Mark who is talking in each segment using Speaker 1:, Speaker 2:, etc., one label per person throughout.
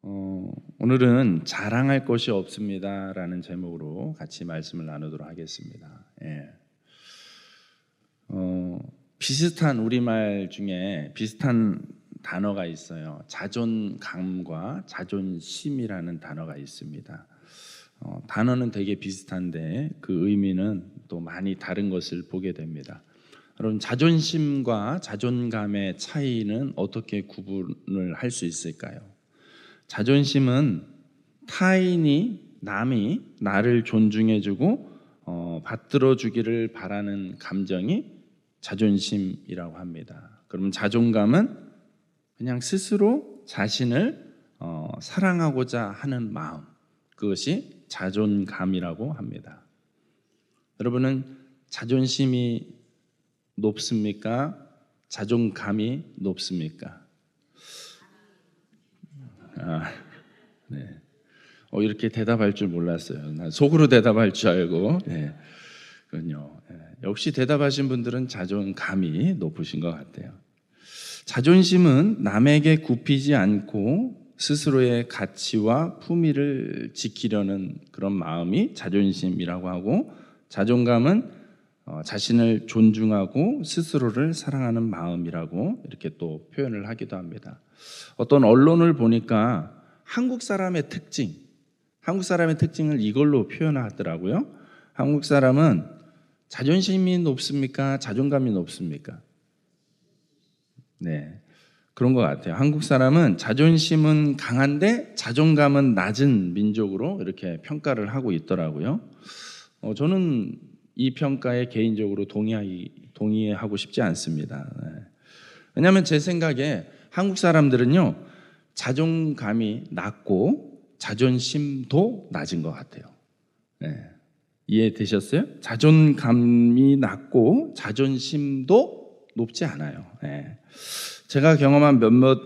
Speaker 1: 오늘은 자랑할 것이 없습니다라는 제목으로 같이 말씀을 나누도록 하겠습니다. 비슷한 우리말 중에 비슷한 단어가 있어요. 자존감과 자존심이라는 단어가 있습니다. 단어는 되게 비슷한데 그 의미는 또 많이 다른 것을 보게 됩니다. 여러분, 자존심과 자존감의 차이는 어떻게 구분을 할 수 있을까요? 자존심은 남이 나를 존중해주고 받들어주기를 바라는 감정이 자존심이라고 합니다. 그럼 자존감은 그냥 스스로 자신을 사랑하고자 하는 마음, 그것이 자존감이라고 합니다. 여러분은 자존심이 높습니까? 자존감이 높습니까? 네. 이렇게 대답할 줄 몰랐어요. 난 속으로 대답할 줄 알고. 그렇군요. 역시 대답하신 분들은 자존감이 높으신 것 같아요. 자존심은 남에게 굽히지 않고 스스로의 가치와 품위를 지키려는 그런 마음이 자존심이라고 하고, 자존감은 자신을 존중하고 스스로를 사랑하는 마음이라고 이렇게 또 표현을 하기도 합니다. 어떤 언론을 보니까 한국 사람의 특징을 이걸로 표현하더라고요. 한국 사람은 자존심이 높습니까? 자존감이 높습니까? 네, 그런 것 같아요. 한국 사람은 자존심은 강한데 자존감은 낮은 민족으로 이렇게 평가를 하고 있더라고요. 저는 이 평가에 개인적으로 동의하고 싶지 않습니다. 왜냐하면 제 생각에 한국 사람들은요, 자존감이 낮고 자존심도 낮은 것 같아요. 이해되셨어요? 자존감이 낮고 자존심도 높지 않아요. 제가 경험한 몇몇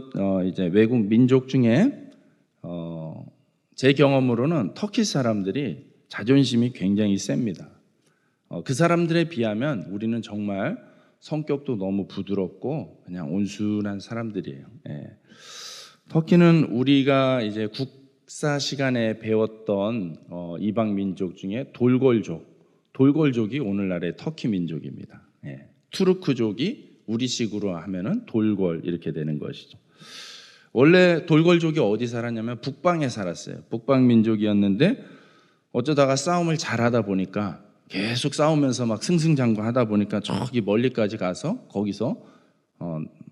Speaker 1: 이제 외국 민족 중에 제 경험으로는 터키 사람들이 자존심이 굉장히 셉니다. 그 사람들에 비하면 우리는 정말 성격도 너무 부드럽고 그냥 온순한 사람들이에요. 터키는 우리가 이제 국사 시간에 배웠던 이방 민족 중에 돌골족이 오늘날의 터키 민족입니다. 투르크족이 우리식으로 하면은 돌골 이렇게 되는 것이죠. 원래 돌골족이 어디 살았냐면 북방에 살았어요. 북방 민족이었는데 어쩌다가 싸움을 잘하다 보니까 계속 싸우면서 막 승승장구하다 보니까 저기 멀리까지 가서 거기서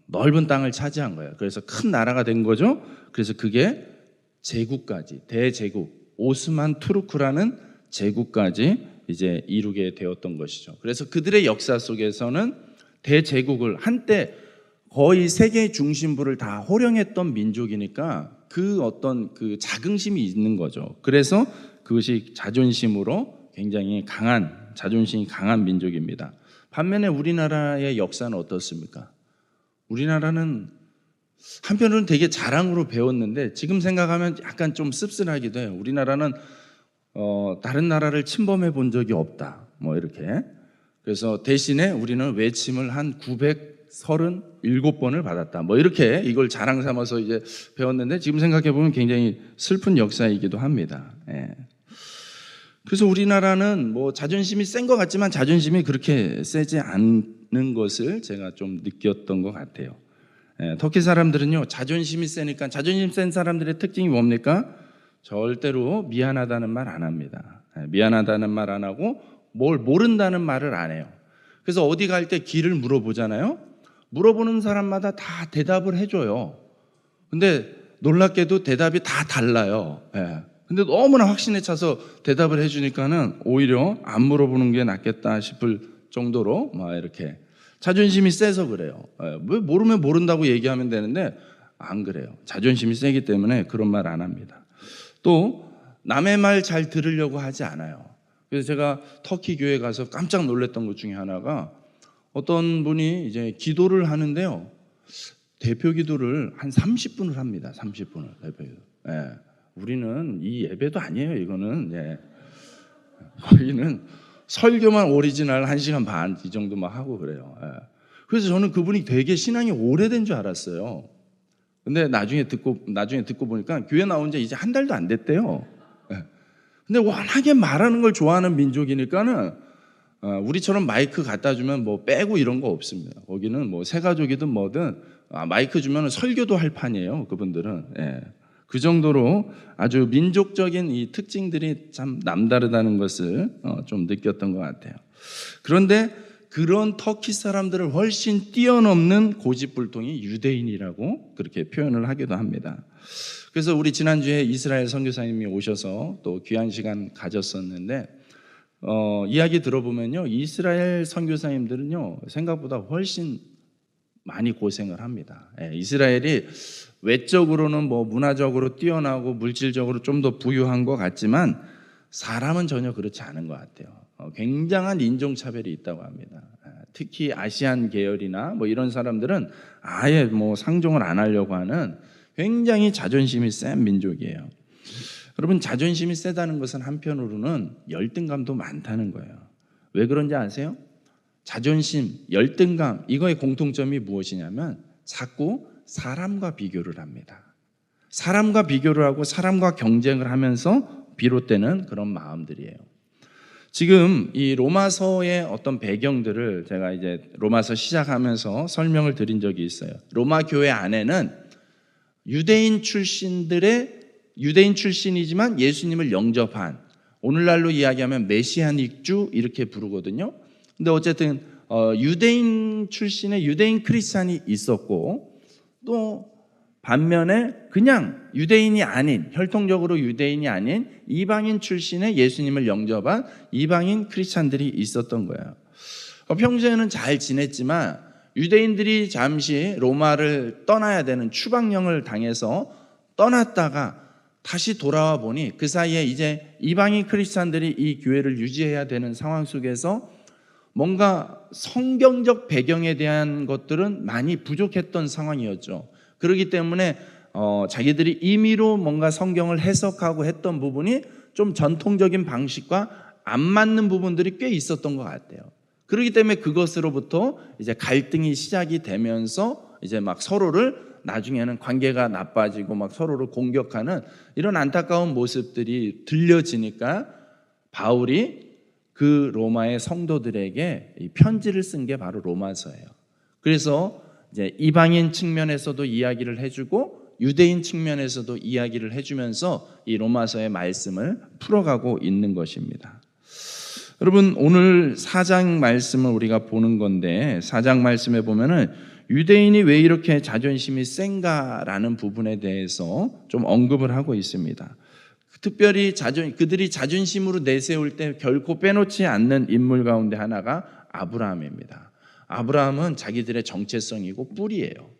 Speaker 1: 넓은 땅을 차지한 거예요. 그래서 큰 나라가 된 거죠. 그래서 그게 제국까지, 대제국 오스만 투르크라는 제국까지 이제 이루게 되었던 것이죠. 그래서 그들의 역사 속에서는 대제국을 한때 거의 세계 중심부를 다 호령했던 민족이니까 그 어떤 그 자긍심이 있는 거죠. 그래서 그것이 자존심으로 굉장히 자존심이 강한 민족입니다. 반면에 우리나라의 역사는 어떻습니까? 우리나라는 한편으로는 되게 자랑으로 배웠는데 지금 생각하면 약간 좀 씁쓸하기도 해요. 우리나라는 다른 나라를 침범해 본 적이 없다, 뭐 이렇게. 그래서 대신에 우리는 외침을 한 937번을 받았다, 뭐 이렇게 이걸 자랑 삼아서 이제 배웠는데 지금 생각해 보면 굉장히 슬픈 역사이기도 합니다. 그래서 우리나라는 뭐 자존심이 센 것 같지만 자존심이 그렇게 세지 않는 것을 제가 좀 느꼈던 것 같아요. 터키 사람들은요, 자존심이 세니까, 자존심 센 사람들의 특징이 뭡니까? 절대로 미안하다는 말 안 합니다. 미안하다는 말 안 하고 뭘 모른다는 말을 안 해요. 그래서 어디 갈 때 길을 물어보잖아요. 물어보는 사람마다 다 대답을 해줘요. 근데 놀랍게도 대답이 다 달라요. 근데 너무나 확신에 차서 대답을 해주니까는 오히려 안 물어보는 게 낫겠다 싶을 정도로 막 이렇게 자존심이 세서 그래요. 왜 모르면 모른다고 얘기하면 되는데 안 그래요. 자존심이 세기 때문에 그런 말 안 합니다. 또 남의 말 잘 들으려고 하지 않아요. 그래서 제가 터키 교회 가서 깜짝 놀랐던 것 중에 하나가, 어떤 분이 이제 기도를 하는데요, 대표 기도를 한 30분을 합니다. 30분을 대표 기도. 우리는 이 예배도 아니에요. 이거는 거기는 설교만 오리지널 1시간 반 이 정도만 하고 그래요. 그래서 저는 그분이 되게 신앙이 오래된 줄 알았어요. 근데 나중에 듣고 보니까 교회 나온 지 이제 한 달도 안 됐대요. 근데 워낙에 말하는 걸 좋아하는 민족이니까는 우리처럼 마이크 갖다 주면 뭐 빼고 이런 거 없습니다. 거기는 뭐 새가족이든 뭐든 마이크 주면 설교도 할 판이에요. 그분들은. 예. 그 정도로 아주 민족적인 이 특징들이 참 남다르다는 것을 좀 느꼈던 것 같아요. 그런데 그런 터키 사람들을 훨씬 뛰어넘는 고집불통이 유대인이라고 그렇게 표현을 하기도 합니다. 그래서 우리 지난주에 이스라엘 선교사님이 오셔서 또 귀한 시간 가졌었는데 이야기 들어보면요, 이스라엘 선교사님들은요 생각보다 훨씬 많이 고생을 합니다. 이스라엘이 외적으로는 뭐 문화적으로 뛰어나고 물질적으로 좀 더 부유한 것 같지만 사람은 전혀 그렇지 않은 것 같아요. 굉장한 인종차별이 있다고 합니다. 특히 아시안 계열이나 뭐 이런 사람들은 아예 뭐 상종을 안 하려고 하는 굉장히 자존심이 센 민족이에요. 여러분, 자존심이 세다는 것은 한편으로는 열등감도 많다는 거예요. 왜 그런지 아세요? 자존심, 열등감, 이거의 공통점이 무엇이냐면 자꾸 사람과 비교를 합니다. 사람과 비교를 하고 사람과 경쟁을 하면서 비롯되는 그런 마음들이에요. 지금 이 로마서의 어떤 배경들을 제가 이제 로마서 시작하면서 설명을 드린 적이 있어요. 로마 교회 안에는 유대인 출신이지만 예수님을 영접한, 오늘날로 이야기하면 메시아닉주 이렇게 부르거든요. 근데 어쨌든 유대인 출신의 유대인 크리스찬이 있었고, 또 반면에 그냥 유대인이 아닌, 혈통적으로 유대인이 아닌 이방인 출신의 예수님을 영접한 이방인 크리스찬들이 있었던 거예요. 평소에는 잘 지냈지만 유대인들이 잠시 로마를 떠나야 되는 추방령을 당해서 떠났다가 다시 돌아와 보니 그 사이에 이제 이방인 크리스찬들이 이 교회를 유지해야 되는 상황 속에서 뭔가 성경적 배경에 대한 것들은 많이 부족했던 상황이었죠. 그렇기 때문에 자기들이 임의로 뭔가 성경을 해석하고 했던 부분이 좀 전통적인 방식과 안 맞는 부분들이 꽤 있었던 것 같아요. 그렇기 때문에 그것으로부터 이제 갈등이 시작이 되면서 이제 막 서로를, 나중에는 관계가 나빠지고 막 서로를 공격하는 이런 안타까운 모습들이 들려지니까 바울이 그 로마의 성도들에게 이 편지를 쓴 게 바로 로마서예요. 그래서 이제 이방인 측면에서도 이야기를 해주고 유대인 측면에서도 이야기를 해주면서 이 로마서의 말씀을 풀어가고 있는 것입니다. 여러분, 오늘 4장 말씀을 우리가 보는 건데 4장 말씀에 보면은 유대인이 왜 이렇게 자존심이 센가라는 부분에 대해서 좀 언급을 하고 있습니다. 특별히 그들이 자존심으로 내세울 때 결코 빼놓지 않는 인물 가운데 하나가 아브라함입니다. 아브라함은 자기들의 정체성이고 뿌리예요.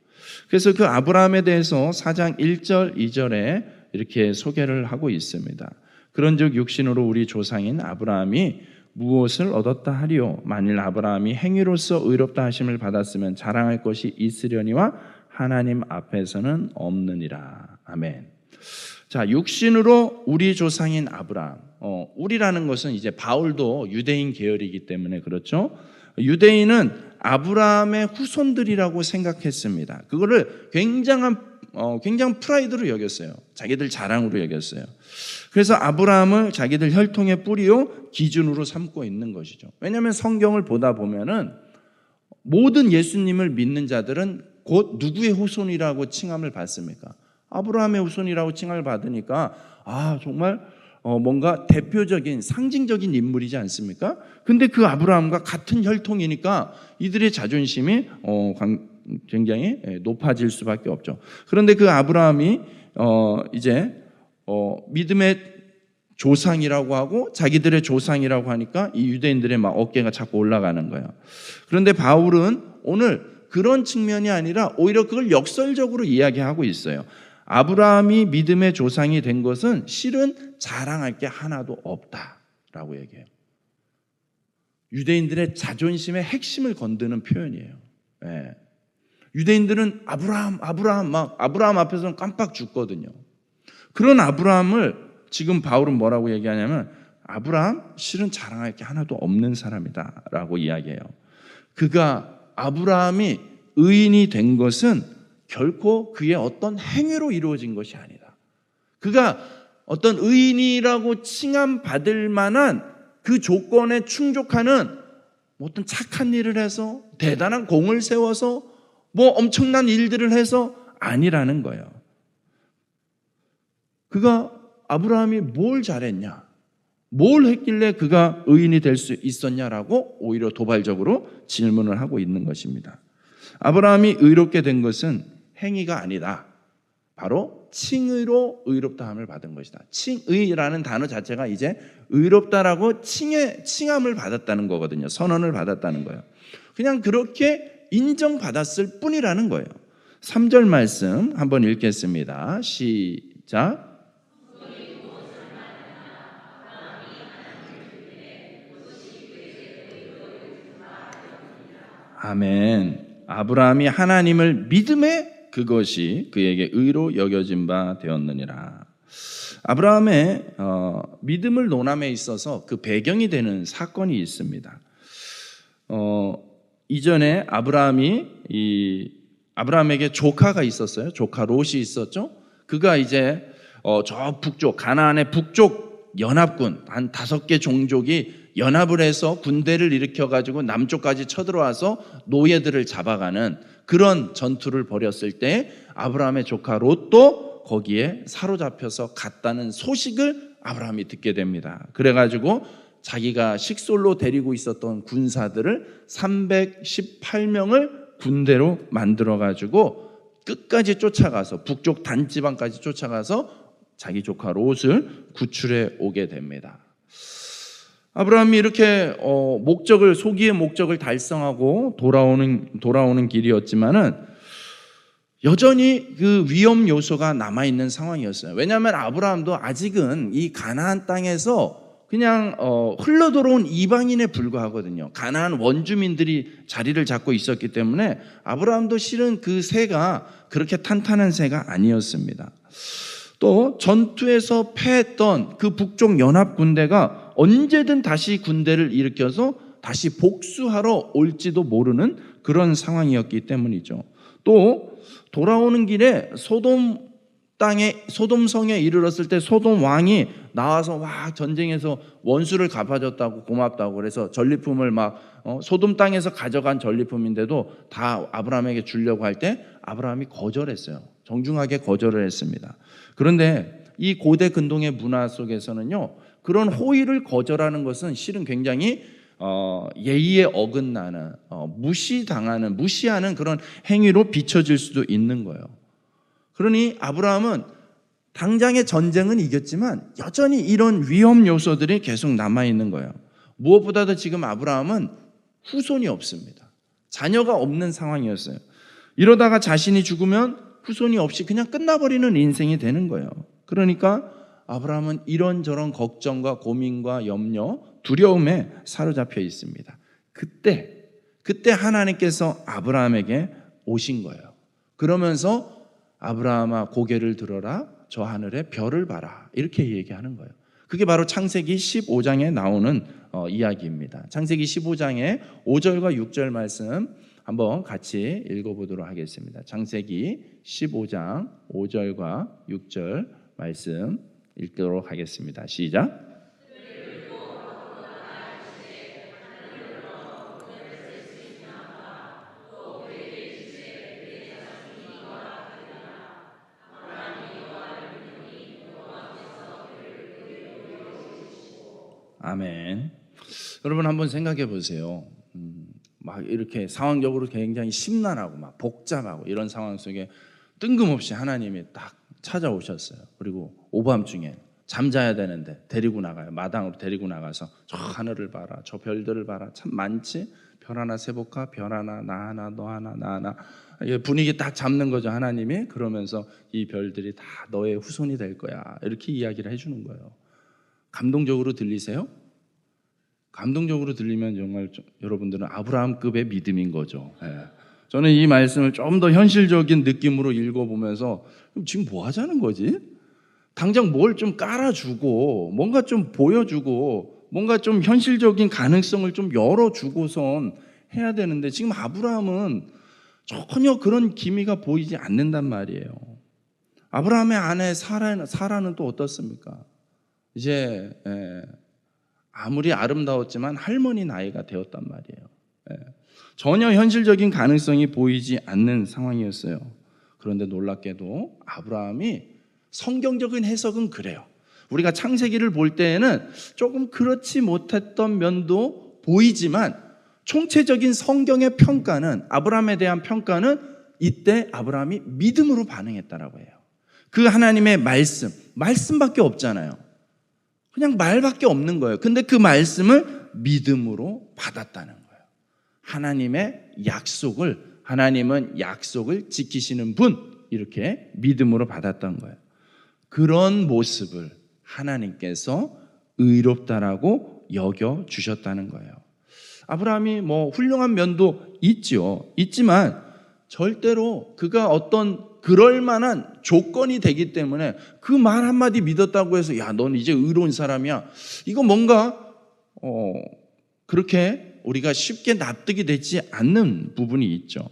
Speaker 1: 그래서 그 아브라함에 대해서 4장 1절, 2절에 이렇게 소개를 하고 있습니다. 그런즉 육신으로 우리 조상인 아브라함이 무엇을 얻었다 하리요? 만일 아브라함이 행위로서 의롭다 하심을 받았으면 자랑할 것이 있으려니와 하나님 앞에서는 없느니라. 아멘. 자, 육신으로 우리 조상인 아브라함. 우리라는 것은 이제 바울도 유대인 계열이기 때문에 그렇죠. 유대인은 아브라함의 후손들이라고 생각했습니다. 그거를 굉장한 프라이드로 여겼어요. 자기들 자랑으로 여겼어요. 그래서 아브라함을 자기들 혈통의 뿌리요 기준으로 삼고 있는 것이죠. 왜냐하면 성경을 보다 보면은 모든 예수님을 믿는 자들은 곧 누구의 후손이라고 칭함을 받습니까? 아브라함의 후손이라고 칭함을 받으니까 정말 뭔가 대표적인 상징적인 인물이지 않습니까? 근데 그 아브라함과 같은 혈통이니까 이들의 자존심이 굉장히 높아질 수밖에 없죠. 그런데 그 아브라함이 이제 믿음의 조상이라고 하고 자기들의 조상이라고 하니까 이 유대인들의 막 어깨가 자꾸 올라가는 거예요. 그런데 바울은 오늘 그런 측면이 아니라 오히려 그걸 역설적으로 이야기하고 있어요. 아브라함이 믿음의 조상이 된 것은 실은 자랑할 게 하나도 없다라고 얘기해요. 유대인들의 자존심의 핵심을 건드는 표현이에요. 네. 유대인들은 아브라함 앞에서는 깜빡 죽거든요. 그런 아브라함을 지금 바울은 뭐라고 얘기하냐면 아브라함 실은 자랑할 게 하나도 없는 사람이다 라고 이야기해요. 아브라함이 의인이 된 것은 결코 그의 어떤 행위로 이루어진 것이 아니다. 그가 어떤 의인이라고 칭함받을 만한 그 조건에 충족하는 어떤 착한 일을 해서 대단한 공을 세워서 뭐 엄청난 일들을 해서 아니라는 거예요. 그가 아브라함이 뭘 잘했냐? 뭘 했길래 그가 의인이 될 수 있었냐라고 오히려 도발적으로 질문을 하고 있는 것입니다. 아브라함이 의롭게 된 것은 행위가 아니다. 바로 칭의로 의롭다함을 받은 것이다. 칭의라는 단어 자체가 이제 의롭다라고 칭함을 받았다는 거거든요. 선언을 받았다는 거예요. 그냥 그렇게 인정받았을 뿐이라는 거예요. 3절 말씀 한번 읽겠습니다. 시작. 아멘. 아브라함이 하나님을 믿음에 그것이 그에게 의로 여겨진 바 되었느니라. 아브라함의 믿음을 논함에 있어서 그 배경이 되는 사건이 있습니다. 이전에 아브라함에게 조카가 있었어요. 조카 롯이 있었죠. 그가 이제 저 북쪽 가나안의 북쪽 연합군 한 5개 종족이 연합을 해서 군대를 일으켜가지고 남쪽까지 쳐들어와서 노예들을 잡아가는 그런 전투를 벌였을 때 아브라함의 조카 롯도 거기에 사로잡혀서 갔다는 소식을 아브라함이 듣게 됩니다. 그래가지고 자기가 식솔로 데리고 있었던 군사들을 318명을 군대로 만들어가지고 끝까지 쫓아가서 북쪽 단지방까지 쫓아가서 자기 조카 롯을 구출해 오게 됩니다. 아브라함이 이렇게 소기의 목적을 달성하고 돌아오는 길이었지만은 여전히 그 위험 요소가 남아 있는 상황이었어요. 왜냐하면 아브라함도 아직은 이 가나안 땅에서 그냥 흘러 들어온 이방인에 불과하거든요. 가나안 원주민들이 자리를 잡고 있었기 때문에 아브라함도 실은 그 세가 그렇게 탄탄한 세가 아니었습니다. 또 전투에서 패했던 그 북쪽 연합 군대가 언제든 다시 군대를 일으켜서 다시 복수하러 올지도 모르는 그런 상황이었기 때문이죠. 또 돌아오는 길에 소돔성에 이르렀을 때 소돔 왕이 나와서 와 전쟁에서 원수를 갚아줬다고 고맙다고 그래서 전리품을 소돔 땅에서 가져간 전리품인데도 다 아브라함에게 주려고 할 때 아브라함이 거절했어요. 정중하게 거절을 했습니다. 그런데 이 고대 근동의 문화 속에서는요, 그런 호의를 거절하는 것은 실은 굉장히 예의에 어긋나는 무시하는 그런 행위로 비춰질 수도 있는 거예요. 그러니 아브라함은 당장의 전쟁은 이겼지만 여전히 이런 위험 요소들이 계속 남아있는 거예요. 무엇보다도 지금 아브라함은 후손이 없습니다. 자녀가 없는 상황이었어요. 이러다가 자신이 죽으면 후손이 없이 그냥 끝나버리는 인생이 되는 거예요. 그러니까 아브라함은 이런저런 걱정과 고민과 염려, 두려움에 사로잡혀 있습니다. 그때 하나님께서 아브라함에게 오신 거예요. 그러면서 아브라함아 고개를 들어라, 저 하늘의 별을 봐라, 이렇게 얘기하는 거예요. 그게 바로 창세기 15장에 나오는 이야기입니다. 창세기 15장의 5절과 6절 말씀 한번 같이 읽어보도록 하겠습니다. 창세기 15장 5절과 6절 말씀 읽도록 하겠습니다. 시작. 아멘. 여러분 한번 생각해 보세요. 막 이렇게 상황적으로 굉장히 심란하고 막 복잡하고 이런 상황 속에 뜬금없이 하나님이 딱 찾아오셨어요. 그리고 오밤중에 잠자야 되는데 데리고 나가요. 마당으로 데리고 나가서 저 하늘을 봐라, 저 별들을 봐라, 참 많지? 별 하나 세볼까? 별 하나, 나 하나, 너 하나, 나 하나. 분위기 딱 잡는 거죠, 하나님이. 그러면서 이 별들이 다 너의 후손이 될 거야, 이렇게 이야기를 해주는 거예요. 감동적으로 들리세요? 감동적으로 들리면 정말 여러분들은 아브라함급의 믿음인 거죠. 저는 이 말씀을 좀 더 현실적인 느낌으로 읽어보면서 지금 뭐 하자는 거지? 당장 뭘 좀 깔아주고 뭔가 좀 보여주고 뭔가 좀 현실적인 가능성을 좀 열어주고선 해야 되는데 지금 아브라함은 전혀 그런 기미가 보이지 않는단 말이에요. 아브라함의 아내 사라는 또 어떻습니까? 이제 아무리 아름다웠지만 할머니 나이가 되었단 말이에요. 전혀 현실적인 가능성이 보이지 않는 상황이었어요. 그런데 놀랍게도 아브라함이 성경적인 해석은 그래요. 우리가 창세기를 볼 때에는 조금 그렇지 못했던 면도 보이지만 총체적인 성경의 평가는, 아브라함에 대한 평가는 이때 아브라함이 믿음으로 반응했다라고 해요. 그 하나님의 말씀밖에 없잖아요. 그냥 말밖에 없는 거예요. 근데 그 말씀을 믿음으로 받았다는 거예요. 하나님은 약속을 지키시는 분, 이렇게 믿음으로 받았던 거예요. 그런 모습을 하나님께서 의롭다라고 여겨 주셨다는 거예요. 아브라함이 훌륭한 면도 있지만 절대로 그가 어떤 그럴 만한 조건이 되기 때문에 그 말 한마디 믿었다고 해서 야, 넌 이제 의로운 사람이야, 이거 뭔가 그렇게 우리가 쉽게 납득이 되지 않는 부분이 있죠.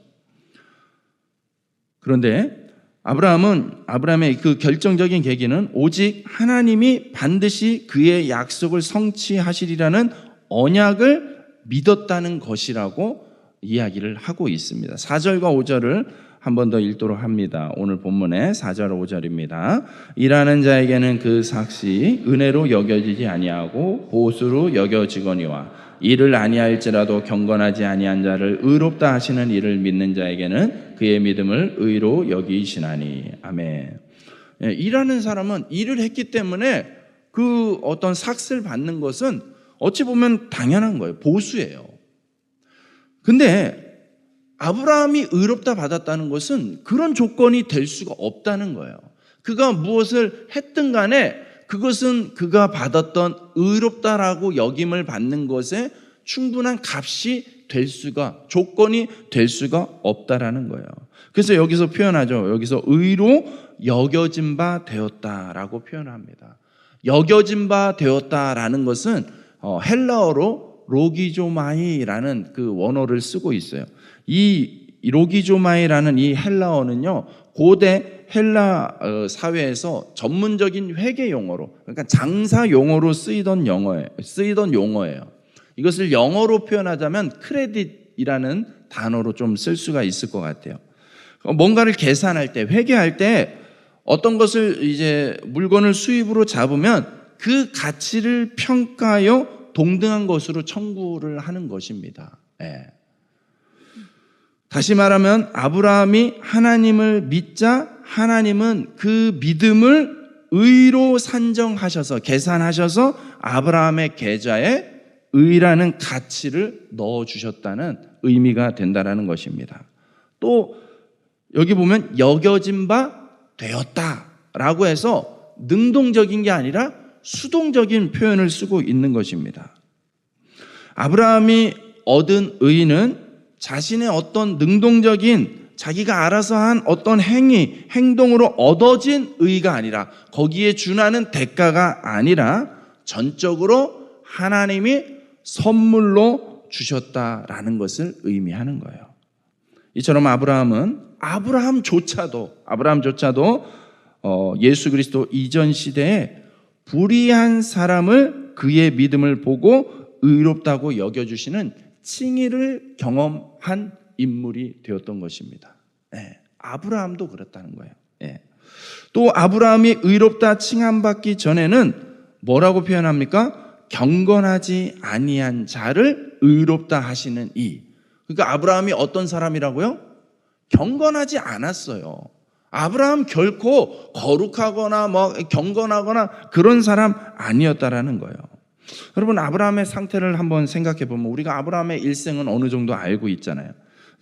Speaker 1: 그런데 아브라함의 그 결정적인 계기는 오직 하나님이 반드시 그의 약속을 성취하시리라는 언약을 믿었다는 것이라고 이야기를 하고 있습니다. 4절과 5절을 한 번 더 읽도록 합니다. 오늘 본문의 4절 5절입니다. 일하는 자에게는 그 삭시 은혜로 여겨지지 아니하고 보수로 여겨지거니와 이를 아니할지라도 경건하지 아니한 자를 의롭다 하시는 이를 믿는 자에게는 그의 믿음을 의로 여기시나니. 아멘. 일하는 사람은 일을 했기 때문에 그 어떤 삭스를 받는 것은 어찌 보면 당연한 거예요. 보수예요. 근데 아브라함이 의롭다 받았다는 것은 그런 조건이 될 수가 없다는 거예요. 그가 무엇을 했든 간에 그것은 그가 받았던 의롭다라고 여김을 받는 것에 충분한 조건이 될 수가 없다라는 거예요. 그래서 여기서 표현하죠. 여기서 의로 여겨진 바 되었다라고 표현합니다. 여겨진 바 되었다라는 것은 헬라어로 로기조마이라는 그 원어를 쓰고 있어요. 이 로기조마이라는 이 헬라어는요, 고대 헬라 사회에서 전문적인 회계 용어로, 그러니까 장사 용어로 쓰이던 용어예요. 이것을 영어로 표현하자면 크레딧이라는 단어로 좀 쓸 수가 있을 것 같아요. 뭔가를 계산할 때, 회계할 때 어떤 것을 이제 물건을 수입으로 잡으면 그 가치를 평가하여 동등한 것으로 청구를 하는 것입니다. 다시 말하면 아브라함이 하나님을 믿자 하나님은 그 믿음을 의로 산정하셔서 계산하셔서 아브라함의 계좌에 의라는 가치를 넣어주셨다는 의미가 된다는 것입니다. 또 여기 보면 여겨진 바 되었다라고 해서 능동적인 게 아니라 수동적인 표현을 쓰고 있는 것입니다. 아브라함이 얻은 의는 자신의 어떤 능동적인 자기가 알아서 한 어떤 행동으로 얻어진 의가 아니라, 거기에 준하는 대가가 아니라 전적으로 하나님이 선물로 주셨다라는 것을 의미하는 거예요. 이처럼 아브라함조차도 예수 그리스도 이전 시대에 불의한 사람을 그의 믿음을 보고 의롭다고 여겨주시는 칭의를 경험한 인물이 되었던 것입니다. 아브라함도 그렇다는 거예요. 또 아브라함이 의롭다 칭함받기 전에는 뭐라고 표현합니까? 경건하지 아니한 자를 의롭다 하시는 이. 그러니까 아브라함이 어떤 사람이라고요? 경건하지 않았어요. 아브라함 결코 거룩하거나 경건하거나 그런 사람 아니었다라는 거예요. 여러분, 아브라함의 상태를 한번 생각해 보면 우리가 아브라함의 일생은 어느 정도 알고 있잖아요.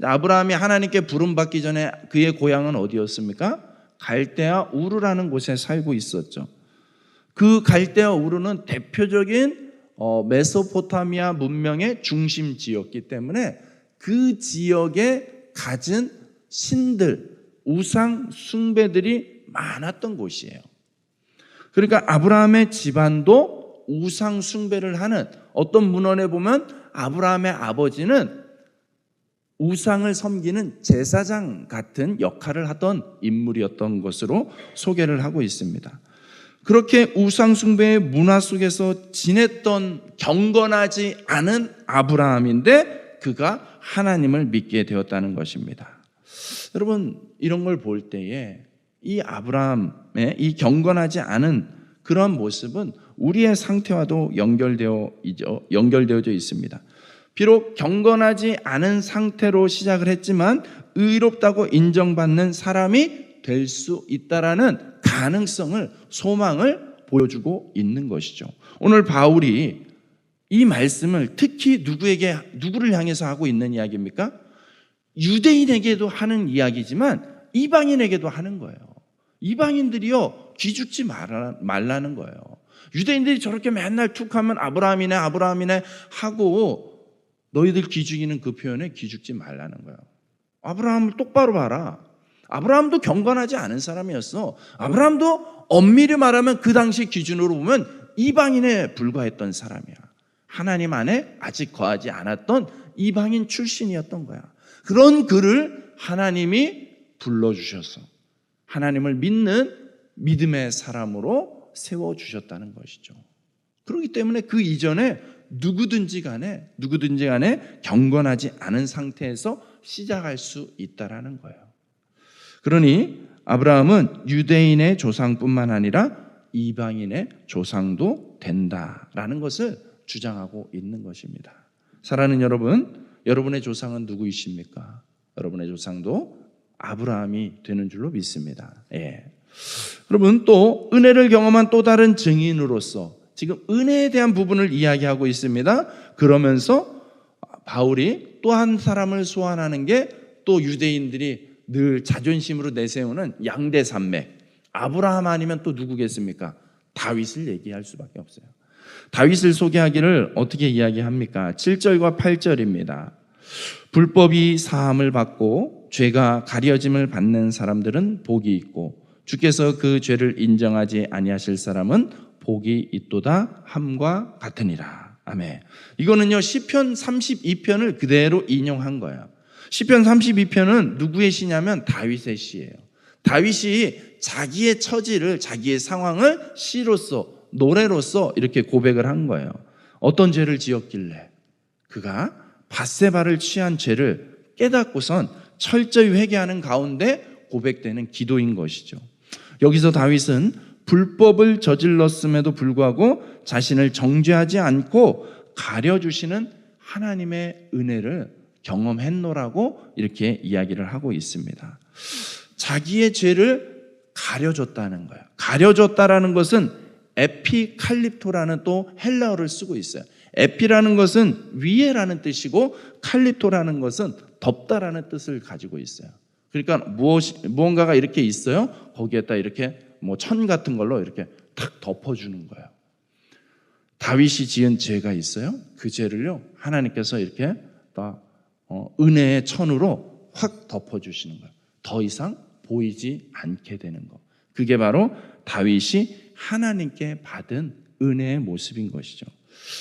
Speaker 1: 아브라함이 하나님께 부름받기 전에 그의 고향은 어디였습니까? 갈대아 우르라는 곳에 살고 있었죠. 그 갈대아 우르는 대표적인 메소포타미아 문명의 중심지였기 때문에 그 지역에 가진 신들, 우상 숭배들이 많았던 곳이에요. 그러니까 아브라함의 집안도 우상 숭배를 하는, 어떤 문헌에 보면 아브라함의 아버지는 우상을 섬기는 제사장 같은 역할을 하던 인물이었던 것으로 소개를 하고 있습니다. 그렇게 우상숭배의 문화 속에서 지냈던 경건하지 않은 아브라함인데 그가 하나님을 믿게 되었다는 것입니다. 여러분, 이런 걸 볼 때에 이 아브라함의 이 경건하지 않은 그런 모습은 우리의 상태와도 연결되어져 있습니다. 비록 경건하지 않은 상태로 시작을 했지만 의롭다고 인정받는 사람이 될 수 있다라는 가능성을, 소망을 보여주고 있는 것이죠. 오늘 바울이 이 말씀을 특히 누구를 향해서 하고 있는 이야기입니까? 유대인에게도 하는 이야기지만 이방인에게도 하는 거예요. 이방인들이요, 기죽지 말라는 거예요. 유대인들이 저렇게 맨날 툭하면 아브라함이네 하고 너희들 기죽이는 그 표현에 기죽지 말라는 거예요. 아브라함을 똑바로 봐라. 아브라함도 경건하지 않은 사람이었어. 아브라함도 엄밀히 말하면 그 당시 기준으로 보면 이방인에 불과했던 사람이야. 하나님 안에 아직 거하지 않았던 이방인 출신이었던 거야. 그런 그를 하나님이 불러주셔서 하나님을 믿는 믿음의 사람으로 세워주셨다는 것이죠. 그렇기 때문에 그 이전에 누구든지 간에 경건하지 않은 상태에서 시작할 수 있다라는 거예요. 그러니 아브라함은 유대인의 조상뿐만 아니라 이방인의 조상도 된다라는 것을 주장하고 있는 것입니다. 사랑하는 여러분, 여러분의 조상은 누구이십니까? 여러분의 조상도 아브라함이 되는 줄로 믿습니다. 여러분, 또 은혜를 경험한 또 다른 증인으로서 지금 은혜에 대한 부분을 이야기하고 있습니다. 그러면서 바울이 또 한 사람을 소환하는 게 또 유대인들이 늘 자존심으로 내세우는 양대 산맥. 아브라함 아니면 또 누구겠습니까? 다윗을 얘기할 수밖에 없어요. 다윗을 소개하기를 어떻게 이야기합니까? 7절과 8절입니다. 불법이 사함을 받고 죄가 가려짐을 받는 사람들은 복이 있고 주께서 그 죄를 인정하지 아니하실 사람은 복이 있도다 함과 같으니라. 아멘. 이거는요, 시편 32편을 그대로 인용한 거예요. 시편 32편은 누구의 시냐면 다윗의 시예요. 다윗이 자기의 처지를, 자기의 상황을 시로서, 노래로서 이렇게 고백을 한 거예요. 어떤 죄를 지었길래? 그가 밧세바를 취한 죄를 깨닫고선 철저히 회개하는 가운데 고백되는 기도인 것이죠. 여기서 다윗은 불법을 저질렀음에도 불구하고 자신을 정죄하지 않고 가려주시는 하나님의 은혜를 경험했노라고 이렇게 이야기를 하고 있습니다. 자기의 죄를 가려줬다는 거예요. 가려줬다라는 것은 에피칼립토라는 또 헬라어를 쓰고 있어요. 에피라는 것은 위에라는 뜻이고 칼립토라는 것은 덮다라는 뜻을 가지고 있어요. 그러니까 무언가가 이렇게 있어요. 거기에다 이렇게 천 같은 걸로 이렇게 탁 덮어주는 거예요. 다윗이 지은 죄가 있어요. 그 죄를요, 하나님께서 이렇게 은혜의 천으로 확 덮어주시는 거예요. 더 이상 보이지 않게 되는 거. 그게 바로 다윗이 하나님께 받은 은혜의 모습인 것이죠.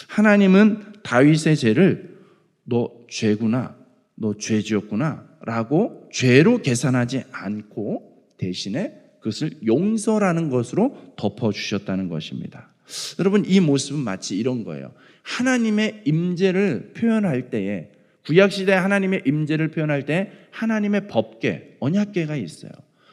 Speaker 1: 하나님은 다윗의 죄를 너 죄구나, 너 죄 지었구나 라고 죄로 계산하지 않고 대신에 그것을 용서라는 것으로 덮어주셨다는 것입니다. 여러분, 이 모습은 마치 이런 거예요. 하나님의 임재를 표현할 때에, 구약시대에 하나님의 임재를 표현할 때 하나님의 법궤, 언약궤가 있어요.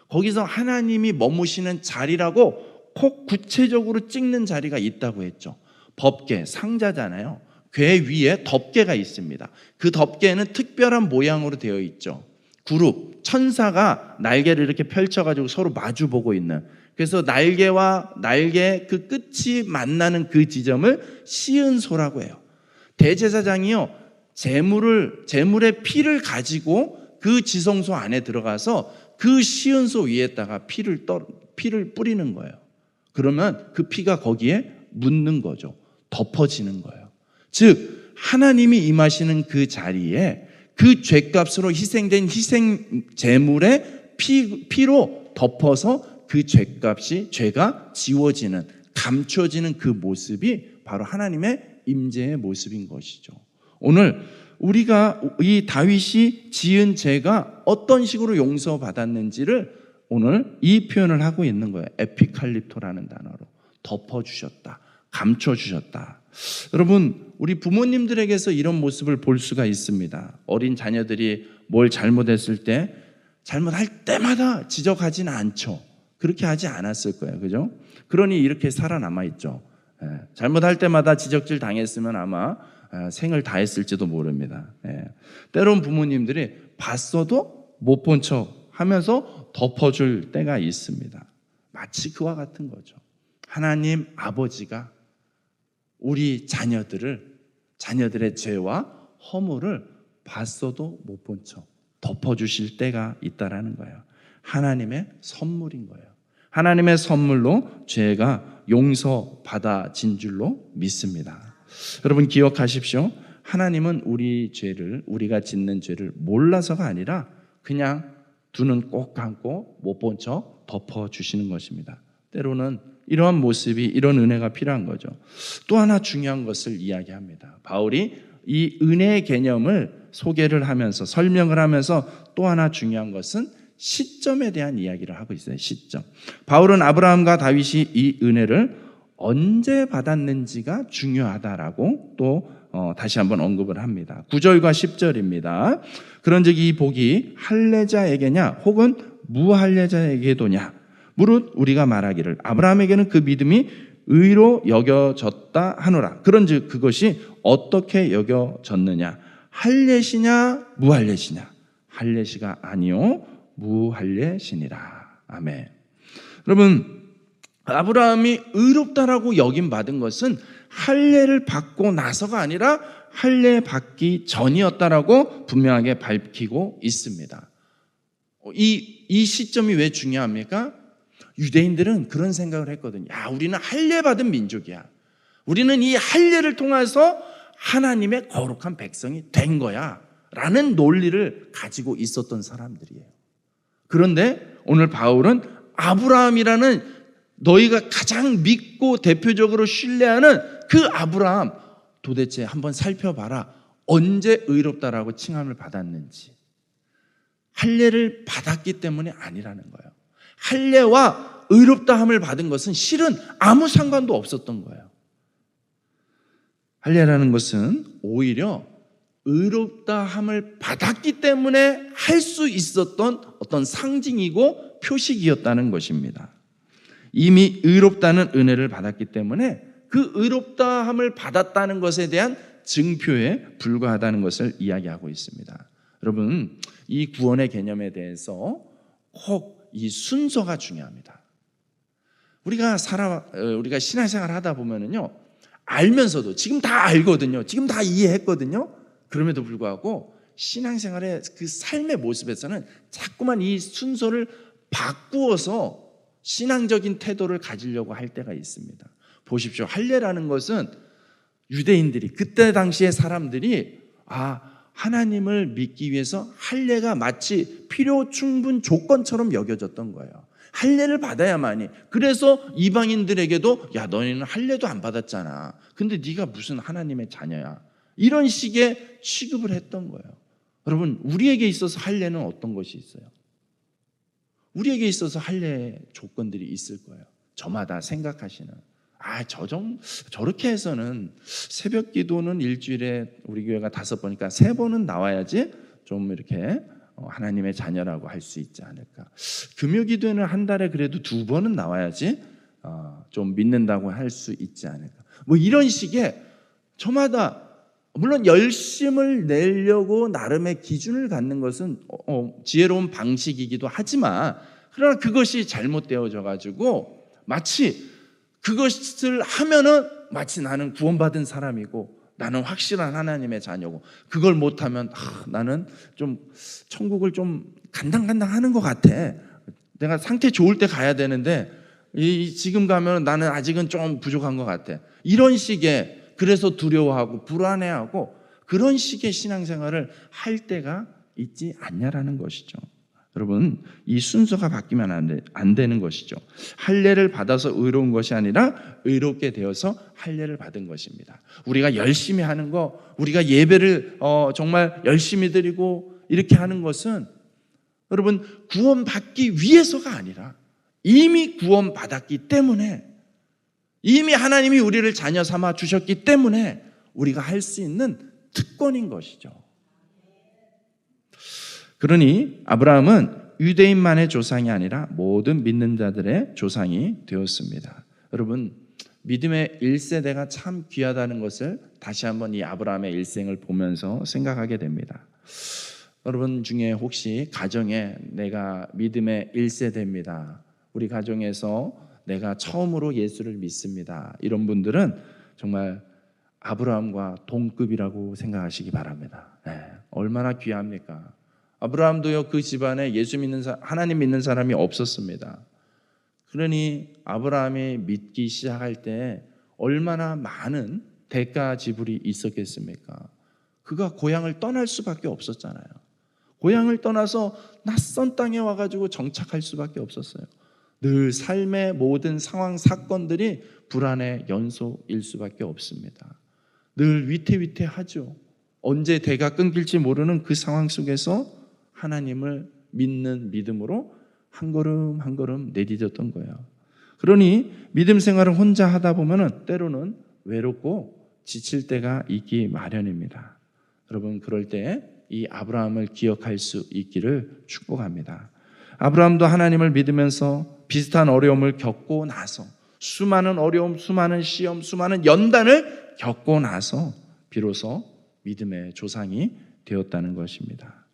Speaker 1: 거기서 하나님이 머무시는 자리라고 꼭 구체적으로 찍는 자리가 있다고 했죠. 법궤, 상자잖아요. 궤 위에 덮개가 있습니다. 그 덮개는 특별한 모양으로 되어 있죠. 그룹, 천사가 날개를 이렇게 펼쳐가지고 서로 마주보고 있는, 그래서 날개와 날개 그 끝이 만나는 그 지점을 시은소라고 해요. 대제사장이요, 제물의 피를 가지고 그 지성소 안에 들어가서 그 시은소 위에다가 피를 뿌리는 거예요. 그러면 그 피가 거기에 묻는 거죠. 덮어지는 거예요. 즉 하나님이 임하시는 그 자리에 그 죄값으로 희생된 희생 제물의 피로 덮어서 그 죄가 지워지는, 감춰지는 그 모습이 바로 하나님의 임재의 모습인 것이죠. 오늘 우리가 이 다윗이 지은 죄가 어떤 식으로 용서받았는지를 오늘 이 표현을 하고 있는 거예요. 에피칼립토라는 단어로 덮어주셨다, 감춰주셨다. 여러분, 우리 부모님들에게서 이런 모습을 볼 수가 있습니다. 어린 자녀들이 뭘 잘못했을 때 잘못할 때마다 지적하지는 않죠. 그렇게 하지 않았을 거예요. 그죠? 그러니 이렇게 살아남아 있죠. 잘못할 때마다 지적질 당했으면 아마 생을 다했을지도 모릅니다. 때론 부모님들이 봤어도 못 본 척 하면서 덮어줄 때가 있습니다. 마치 그와 같은 거죠. 하나님 아버지가 우리 자녀들의 죄와 허물을 봤어도 못 본 척 덮어주실 때가 있다라는 거예요. 하나님의 선물인 거예요. 하나님의 선물로 죄가 용서받아진 줄로 믿습니다. 여러분 기억하십시오. 하나님은 우리가 짓는 죄를 몰라서가 아니라 그냥 두 눈 꼭 감고 못 본 척 덮어주시는 것입니다. 때로는 이러한 모습이, 이런 은혜가 필요한 거죠. 또 하나 중요한 것을 이야기합니다. 바울이 이 은혜의 개념을 소개를 하면서, 설명을 하면서 또 하나 중요한 것은 시점에 대한 이야기를 하고 있어요. 시점. 바울은 아브라함과 다윗이 이 은혜를 언제 받았는지가 중요하다라고 또 다시 한번 언급을 합니다. 9절과 10절입니다. 그런즉 이 복이 할례자에게냐 혹은 무할례자에게도냐 무릇 우리가 말하기를 아브라함에게는 그 믿음이 의로 여겨졌다 하노라. 그런즉 그것이 어떻게 여겨졌느냐? 할례시냐 무할례시냐? 할례시가 아니요 무할례시니라. 아멘. 여러분, 아브라함이 의롭다라고 여김받은 것은 할례를 받고 나서가 아니라 할례 받기 전이었다라고 분명하게 밝히고 있습니다. 이 시점이 왜 중요합니까? 유대인들은 그런 생각을 했거든요. 야, 우리는 할례 받은 민족이야. 우리는 이 할례를 통해서 하나님의 거룩한 백성이 된 거야 라는 논리를 가지고 있었던 사람들이에요. 그런데 오늘 바울은 아브라함이라는 너희가 가장 믿고 대표적으로 신뢰하는 그 아브라함 도대체 한번 살펴봐라. 언제 의롭다라고 칭함을 받았는지. 할례를 받았기 때문에 아니라는 거예요. 할례와 의롭다함을 받은 것은 실은 아무 상관도 없었던 거예요. 할례라는 것은 오히려 의롭다함을 받았기 때문에 할 수 있었던 어떤 상징이고 표식이었다는 것입니다. 이미 의롭다는 은혜를 받았기 때문에 그 의롭다함을 받았다는 것에 대한 증표에 불과하다는 것을 이야기하고 있습니다. 여러분, 이 구원의 개념에 대해서 꼭 이 순서가 중요합니다. 우리가 신앙생활 하다 보면은요, 알면서도 지금 다 알거든요. 지금 다 이해했거든요. 그럼에도 불구하고 신앙생활의 그 삶의 모습에서는 자꾸만 이 순서를 바꾸어서 신앙적인 태도를 가지려고 할 때가 있습니다. 보십시오. 할례라는 것은 유대인들이, 그때 당시의 사람들이 하나님을 믿기 위해서 할례가 마치 필요 충분 조건처럼 여겨졌던 거예요. 할례를 받아야만이. 그래서 이방인들에게도 야, 너희는 할례도 안 받았잖아. 근데 네가 무슨 하나님의 자녀야. 이런 식의 취급을 했던 거예요. 여러분, 우리에게 있어서 할례는 어떤 것이 있어요? 우리에게 있어서 할례 조건들이 있을 거예요. 저마다 생각하시는. 저렇게 해서는 새벽 기도는 일주일에 우리 교회가 5번이니까 3번은 나와야지 좀 이렇게 하나님의 자녀라고 할 수 있지 않을까. 금요 기도는 한 달에 그래도 2번은 나와야지 좀 믿는다고 할 수 있지 않을까. 뭐 이런 식의 저마다 물론 열심을 내려고 나름의 기준을 갖는 것은 지혜로운 방식이기도 하지만 그러나 그것이 잘못되어져 가지고 마치 그것을 하면은 마치 나는 구원받은 사람이고 나는 확실한 하나님의 자녀고 그걸 못하면 나는 좀 천국을 좀 간당간당하는 것 같아. 내가 상태 좋을 때 가야 되는데 지금 가면 나는 아직은 좀 부족한 것 같아. 이런 식의 그래서 두려워하고 불안해하고 그런 식의 신앙생활을 할 때가 있지 않냐라는 것이죠. 여러분, 이 순서가 바뀌면 안 되는 것이죠. 할례를 받아서 의로운 것이 아니라 의롭게 되어서 할례를 받은 것입니다. 우리가 열심히 하는 거, 우리가 예배를 정말 열심히 드리고 이렇게 하는 것은 여러분, 구원받기 위해서가 아니라 이미 구원받았기 때문에, 이미 하나님이 우리를 자녀 삼아 주셨기 때문에 우리가 할 수 있는 특권인 것이죠. 그러니 아브라함은 유대인만의 조상이 아니라 모든 믿는 자들의 조상이 되었습니다. 여러분, 믿음의 1세대가 참 귀하다는 것을 다시 한번 이 아브라함의 일생을 보면서 생각하게 됩니다. 여러분 중에 혹시 가정에 내가 믿음의 1세대입니다. 우리 가정에서 내가 처음으로 예수를 믿습니다. 이런 분들은 정말 아브라함과 동급이라고 생각하시기 바랍니다. 얼마나 귀합니까? 아브라함도요, 그 집안에 예수 믿는 하나님 믿는 사람이 없었습니다. 그러니 아브라함이 믿기 시작할 때 얼마나 많은 대가 지불이 있었겠습니까? 그가 고향을 떠날 수밖에 없었잖아요. 고향을 떠나서 낯선 땅에 와가지고 정착할 수밖에 없었어요. 늘 삶의 모든 상황, 사건들이 불안의 연속일 수밖에 없습니다. 늘 위태위태하죠. 언제 대가 끊길지 모르는 그 상황 속에서 하나님을 믿는 믿음으로 한 걸음 한 걸음 내디뎠던 거예요. 그러니 믿음 생활을 혼자 하다 보면 때로는 외롭고 지칠 때가 있기 마련입니다. 여러분, 그럴 때 이 아브라함을 기억할 수 있기를 축복합니다. 아브라함도 하나님을 믿으면서 비슷한 어려움을 겪고 나서 수많은 어려움, 수많은 시험, 수많은 연단을 겪고 나서 비로소 믿음의 조상이 되었다는 것입니다.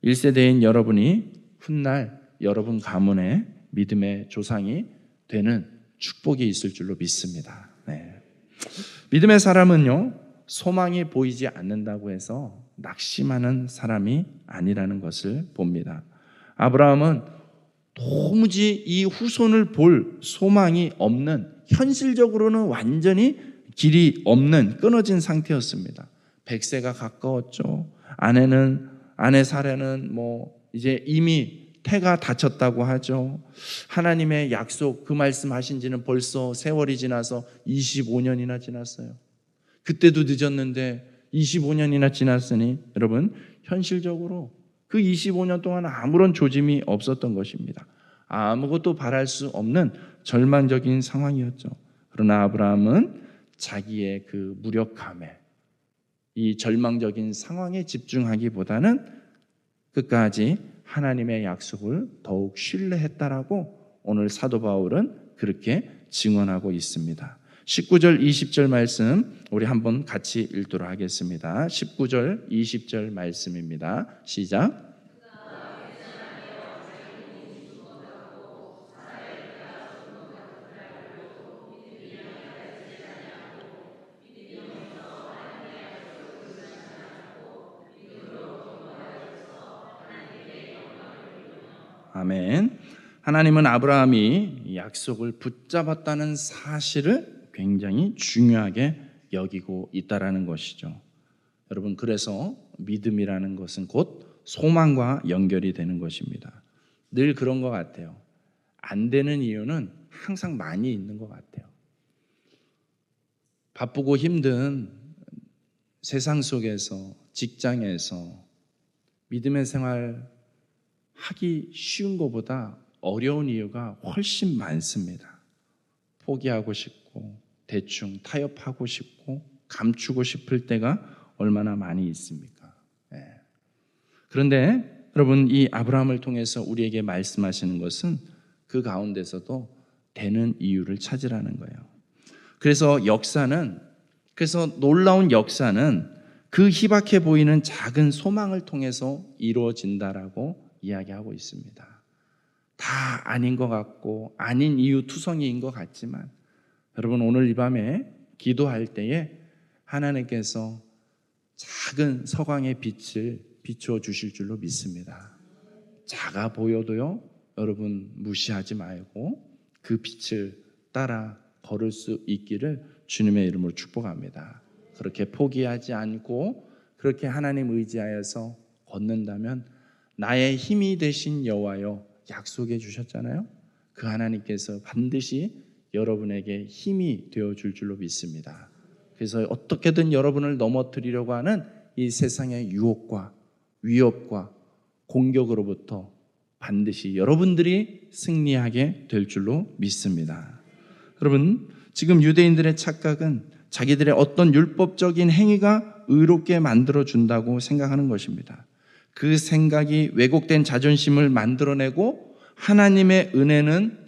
Speaker 1: 1세대인 여러분이 훗날 여러분 가문의 믿음의 조상이 되는 축복이 있을 줄로 믿습니다. 믿음의 사람은요, 소망이 보이지 않는다고 해서 낙심하는 사람이 아니라는 것을 봅니다. 아브라함은 도무지 이 후손을 볼 소망이 없는, 현실적으로는 완전히 길이 없는 끊어진 상태였습니다. 100세가 가까웠죠. 아내 사례는 이제 이미 태가 다쳤다고 하죠. 하나님의 약속, 그 말씀하신 지는 벌써 세월이 지나서 25년이나 지났어요. 그때도 늦었는데 25년이나 지났으니 여러분, 현실적으로 그 25년 동안 아무런 조짐이 없었던 것입니다. 아무것도 바랄 수 없는 절망적인 상황이었죠. 그러나 아브라함은 자기의 그 무력함에, 이 절망적인 상황에 집중하기보다는 끝까지 하나님의 약속을 더욱 신뢰했다라고 오늘 사도 바울은 그렇게 증언하고 있습니다. 19절 20절 말씀 우리 한번 같이 읽도록 하겠습니다. 19절 20절 말씀입니다. 시작. 아멘. 하나님은 아브라함이 약속을 붙잡았다는 사실을 굉장히 중요하게 여기고 있다라는 것이죠. 여러분, 그래서 믿음이라는 것은 곧 소망과 연결이 되는 것입니다. 늘 그런 것 같아요. 안 되는 이유는 항상 많이 있는 것 같아요. 바쁘고 힘든 세상 속에서, 직장에서 믿음의 생활 하기 쉬운 것보다 어려운 이유가 훨씬 많습니다. 포기하고 싶고, 대충 타협하고 싶고, 감추고 싶을 때가 얼마나 많이 있습니까? 그런데 여러분, 이 아브라함을 통해서 우리에게 말씀하시는 것은 그 가운데서도 되는 이유를 찾으라는 거예요. 그래서 놀라운 역사는 그 희박해 보이는 작은 소망을 통해서 이루어진다라고 이야기하고 있습니다. 다 아닌 것 같고 아닌 이유 투성이인 것 같지만 여러분, 오늘 이 밤에 기도할 때에 하나님께서 작은 서광의 빛을 비추어 주실 줄로 믿습니다. 작아 보여도요, 여러분 무시하지 말고 그 빛을 따라 걸을 수 있기를 주님의 이름으로 축복합니다. 그렇게 포기하지 않고 그렇게 하나님 의지하여서 걷는다면 나의 힘이 되신 여호와여 약속해 주셨잖아요. 그 하나님께서 반드시 여러분에게 힘이 되어줄 줄로 믿습니다. 그래서 어떻게든 여러분을 넘어뜨리려고 하는 이 세상의 유혹과 위협과 공격으로부터 반드시 여러분들이 승리하게 될 줄로 믿습니다. 여러분, 지금 유대인들의 착각은 자기들의 어떤 율법적인 행위가 의롭게 만들어준다고 생각하는 것입니다. 그 생각이 왜곡된 자존심을 만들어내고 하나님의 은혜는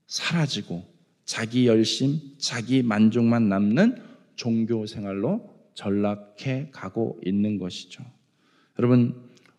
Speaker 1: 사라지고 자기 열심, 자기 만족만 남는 종교 생활로 전락해 가고 있는 것이죠. 여러분,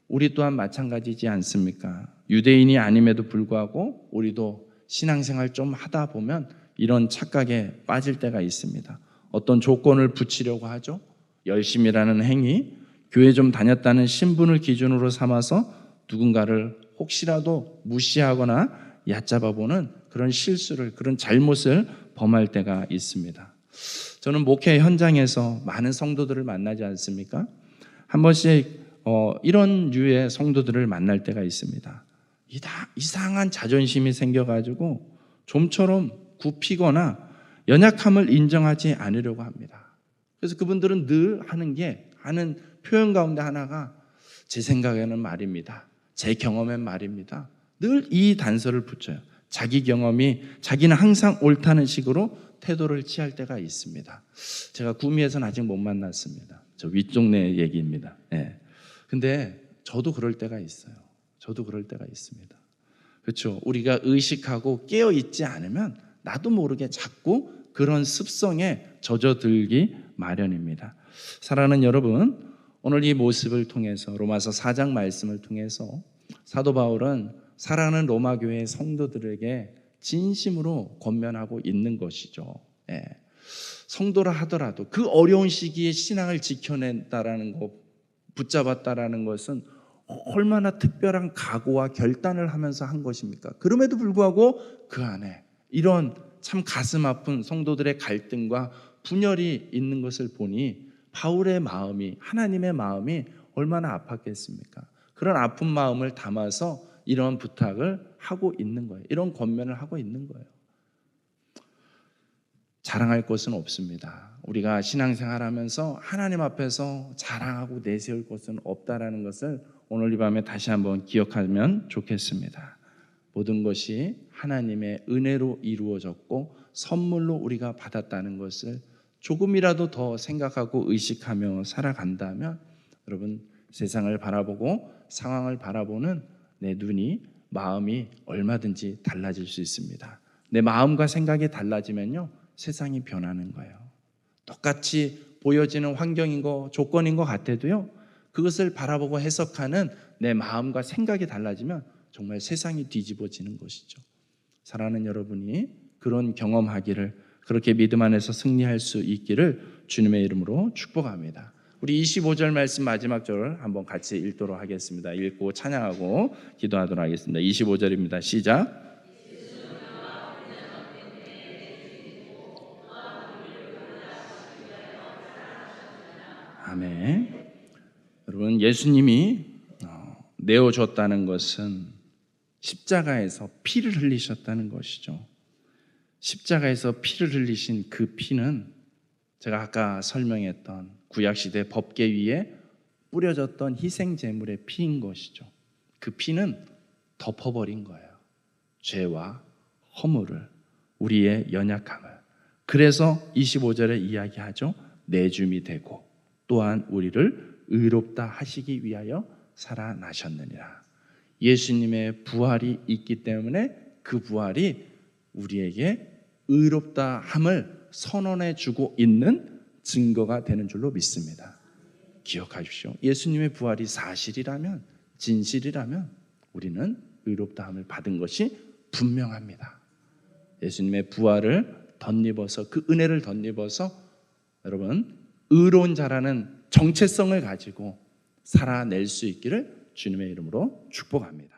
Speaker 1: 우리 또한 마찬가지지 않습니까? 유대인이 아님에도 불구하고 우리도 신앙생활 좀 하다 보면 이런 착각에 빠질 때가 있습니다. 어떤 조건을 붙이려고 하죠. 열심이라는 행위, 교회 좀 다녔다는 신분을 기준으로 삼아서 누군가를 혹시라도 무시하거나 얕잡아보는 그런 실수를, 그런 잘못을 범할 때가 있습니다. 저는 목회 현장에서 많은 성도들을 만나지 않습니까? 한 번씩 이런 류의 성도들을 만날 때가 있습니다. 이상한 자존심이 생겨가지고 좀처럼 굽히거나 연약함을 인정하지 않으려고 합니다. 그래서 그분들은 늘 하는 표현 가운데 하나가 제 생각에는 말입니다. 제 경험엔 말입니다. 늘 이 단서를 붙여요. 자기 경험이 자기는 항상 옳다는 식으로 태도를 취할 때가 있습니다. 제가 구미에서는 아직 못 만났습니다. 저 위쪽내 얘기입니다. 네. 근데 저도 그럴 때가 있어요. 저도 그럴 때가 있습니다. 그렇죠. 우리가 의식하고 깨어 있지 않으면 나도 모르게 자꾸 그런 습성에 젖어들기 마련입니다. 사랑하는 여러분, 오늘 이 모습을 통해서 로마서 4장 말씀을 통해서 사도 바울은 사랑하는 로마 교회의 성도들에게 진심으로 권면하고 있는 것이죠. 예. 성도라 하더라도 그 어려운 시기에 신앙을 지켜낸다라는 것, 붙잡았다라는 것은 얼마나 특별한 각오와 결단을 하면서 한 것입니까? 그럼에도 불구하고 그 안에 이런 참 가슴 아픈 성도들의 갈등과 분열이 있는 것을 보니 바울의 마음이, 하나님의 마음이 얼마나 아팠겠습니까? 그런 아픈 마음을 담아서 이런 부탁을 하고 있는 거예요. 이런 권면을 하고 있는 거예요. 자랑할 것은 없습니다. 우리가 신앙생활하면서 하나님 앞에서 자랑하고 내세울 것은 없다라는 것을 오늘 이 밤에 다시 한번 기억하면 좋겠습니다. 모든 것이 하나님의 은혜로 이루어졌고 선물로 우리가 받았다는 것을 조금이라도 더 생각하고 의식하며 살아간다면 여러분, 세상을 바라보고 상황을 바라보는 내 눈이, 마음이 얼마든지 달라질 수 있습니다. 내 마음과 생각이 달라지면요, 세상이 변하는 거예요. 똑같이 보여지는 환경인 거, 조건인 것 같아도요, 그것을 바라보고 해석하는 내 마음과 생각이 달라지면 정말 세상이 뒤집어지는 것이죠. 사랑하는 여러분이 그런 경험하기를, 그렇게 믿음 안에서 승리할 수 있기를 주님의 이름으로 축복합니다. 우리 25절 말씀 마지막 절 한번 같이 읽도록 하겠습니다. 읽고 찬양하고 기도하도록 하겠습니다. 25절입니다. 시작. 아멘. 여러분, 예수님이 내어줬다는 것은 십자가에서 피를 흘리셨다는 것이죠. 십자가에서 피를 흘리신 그 피는 제가 아까 설명했던 구약시대 법궤 위에 뿌려졌던 희생제물의 피인 것이죠. 그 피는 덮어버린 거예요. 죄와 허물을, 우리의 연약함을. 그래서 25절에 이야기하죠. 내줌이 되고 또한 우리를 의롭다 하시기 위하여 살아나셨느니라. 예수님의 부활이 있기 때문에 그 부활이 우리에게 의롭다 함을 선언해 주고 있는 증거가 되는 줄로 믿습니다. 기억하십시오. 예수님의 부활이 사실이라면, 진실이라면 우리는 의롭다 함을 받은 것이 분명합니다. 예수님의 부활을 덧입어서, 그 은혜를 덧입어서 여러분, 의로운 자라는 정체성을 가지고 살아낼 수 있기를 주님의 이름으로 축복합니다.